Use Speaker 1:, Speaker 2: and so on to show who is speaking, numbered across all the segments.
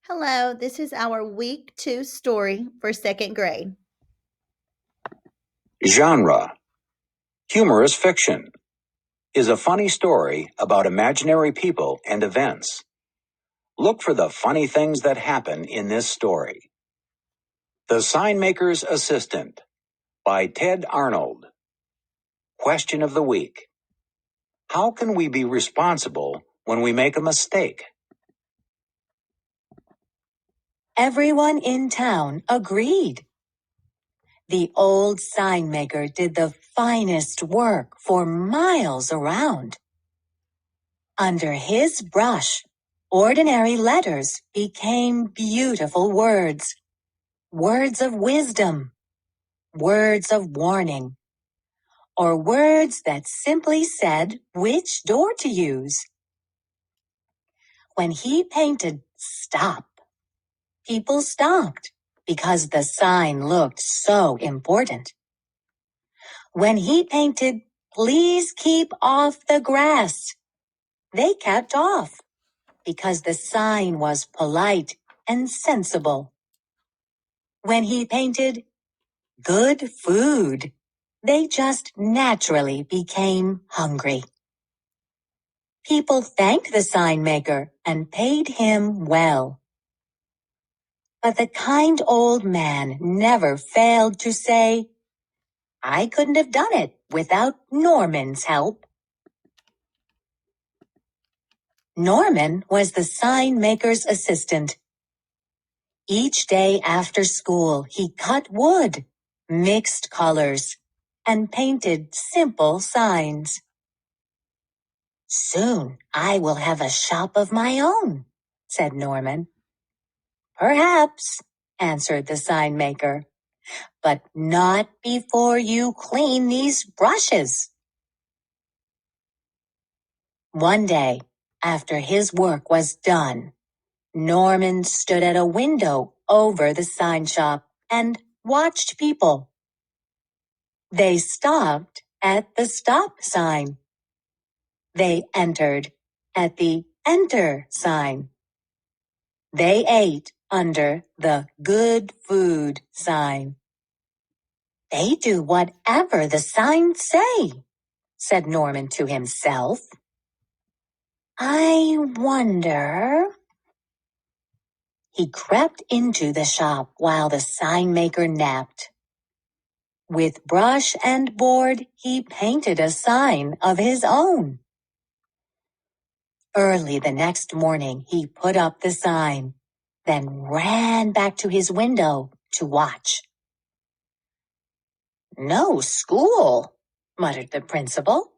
Speaker 1: Hello, this is our week 2 story for 2nd grade.
Speaker 2: Genre: humorous fiction. Is a funny story about imaginary people and events. Look for the funny things that happen in this story. The Signmaker's Assistant by Ted Arnold. Question of the week: how can we be responsible when we make a mistake?
Speaker 3: Everyone in town agreed. The old sign maker did the finest work for miles around. Under his brush, ordinary letters became beautiful words. Words of wisdom, words of warning, or words that simply said which door to use. When he painted "Stop," people stopped because the sign looked so important. When he painted "Please keep off the grass," they kept off because the sign was polite and sensible. When he painted "Good food," they just naturally became hungry. People thanked the sign maker and paid him well. But the kind old man never failed to say, "I couldn't have done it without Norman's help." Norman was the sign maker's assistant. Each day after school, he cut wood, mixed colors, and painted simple signs. "Soon I will have a shop of my own," said Norman. "Perhaps," answered the sign maker, "but not before you clean these brushes." One day, after his work was done, Norman stood at a window over the sign shop and watched people. They stopped at the stop sign. They entered at the enter sign. They ate under the good food sign. "They do whatever the signs say," said Norman to himself. "I wonder..." He crept into the shop while the sign maker napped. With brush and board, he painted a sign of his own. Early the next morning, he put up the sign, then ran back to his window to watch. "No school," muttered the principal.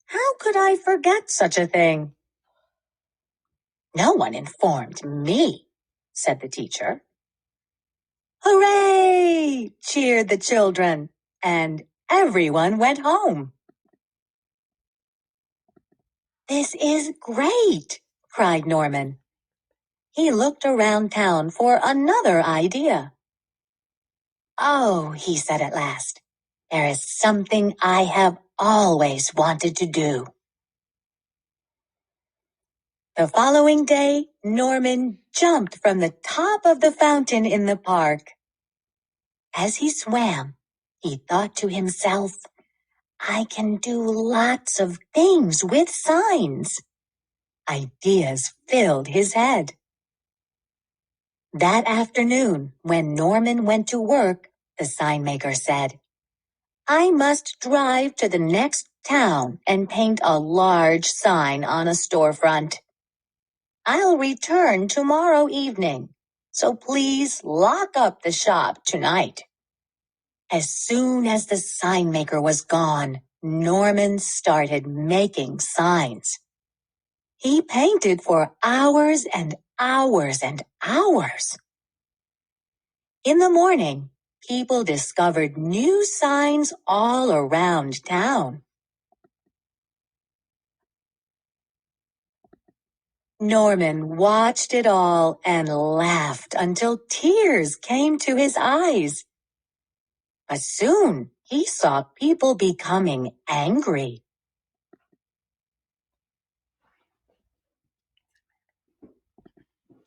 Speaker 3: "How could I forget such a thing?" "No one informed me," said the teacher. "Hooray!" cheered the children, and everyone went home. "This is great!" cried Norman. He looked around town for another idea. "Oh," he said at last, "there is something I have always wanted to do." The following day, Norman jumped from the top of the fountain in the park. As he swam, he thought to himself, "I can do lots of things with signs." Ideas filled his head. That afternoon, when Norman went to work, the sign maker said, "I must drive to the next town and paint a large sign on a storefront. I'll return tomorrow evening, so please lock up the shop tonight." As soon as the sign maker was gone, Norman started making signs. He painted for hours and hours and hours. In the morning, people discovered new signs all around town. Norman watched it all and laughed until tears came to his eyes. But soon he saw people becoming angry.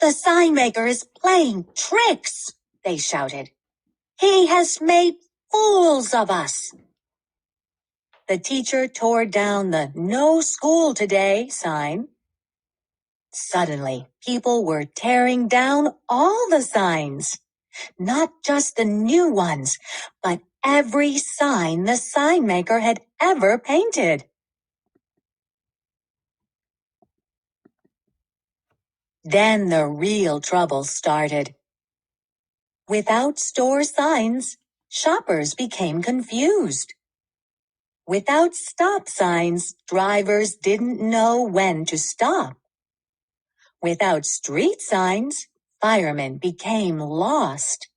Speaker 3: "The sign maker is playing tricks," they shouted. "He has made fools of us." The teacher tore down the "No school today" sign. Suddenly, people were tearing down all the signs, not just the new ones, but every sign the sign maker had ever painted. Then the real trouble started. Without store signs, shoppers became confused. Without stop signs, drivers didn't know when to stop. Without street signs, firemen became lost.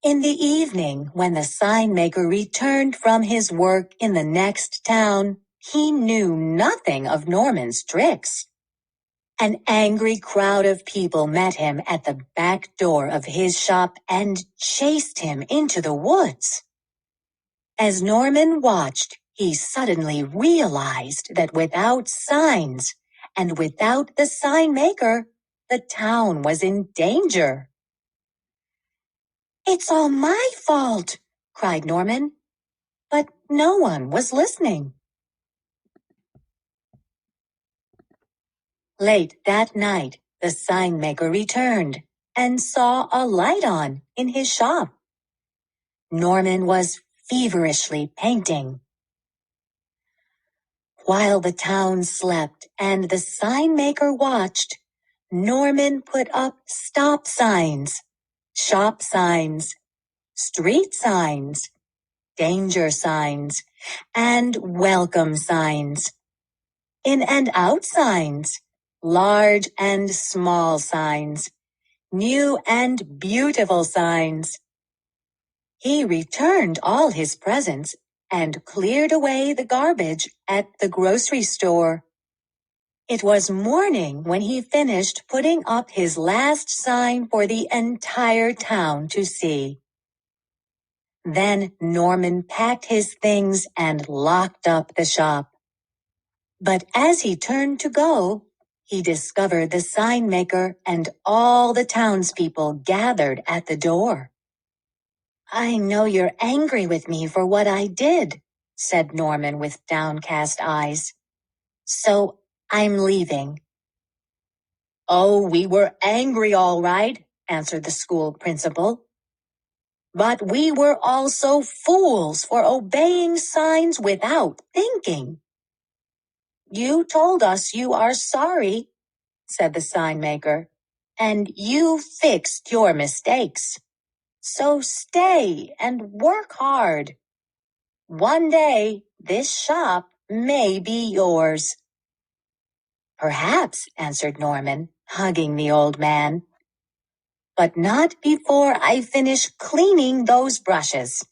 Speaker 3: In the evening, when the sign maker returned from his work in the next town, he knew nothing of Norman's tricks. An angry crowd of people met him at the back door of his shop and chased him into the woods. As Norman watched, he suddenly realized that without signs and without the sign maker, the town was in danger. "It's all my fault," cried Norman. But no one was listening. Late that night, the sign maker returned and saw a light on in his shop. Norman was feverishly painting. While the town slept and the sign maker watched, Norman put up stop signs, shop signs, street signs, danger signs, and welcome signs, in and out signs, large and small signs, new and beautiful signs. He returned all his presents and cleared away the garbage at the grocery store. It was morning when he finished putting up his last sign for the entire town to see. Then Norman packed his things and locked up the shop. But as he turned to go, he discovered the sign maker and all the townspeople gathered at the door. "I know you're angry with me for what I did," said Norman with downcast eyes. "So I'm leaving." "Oh, we were angry, all right," answered the school principal. "But we were also fools for obeying signs without thinking." "You told us you are sorry," said the sign maker, "and you fixed your mistakes. So stay and work hard. One day, this shop may be yours." "Perhaps," answered Norman, hugging the old man. "But not before I finish cleaning those brushes."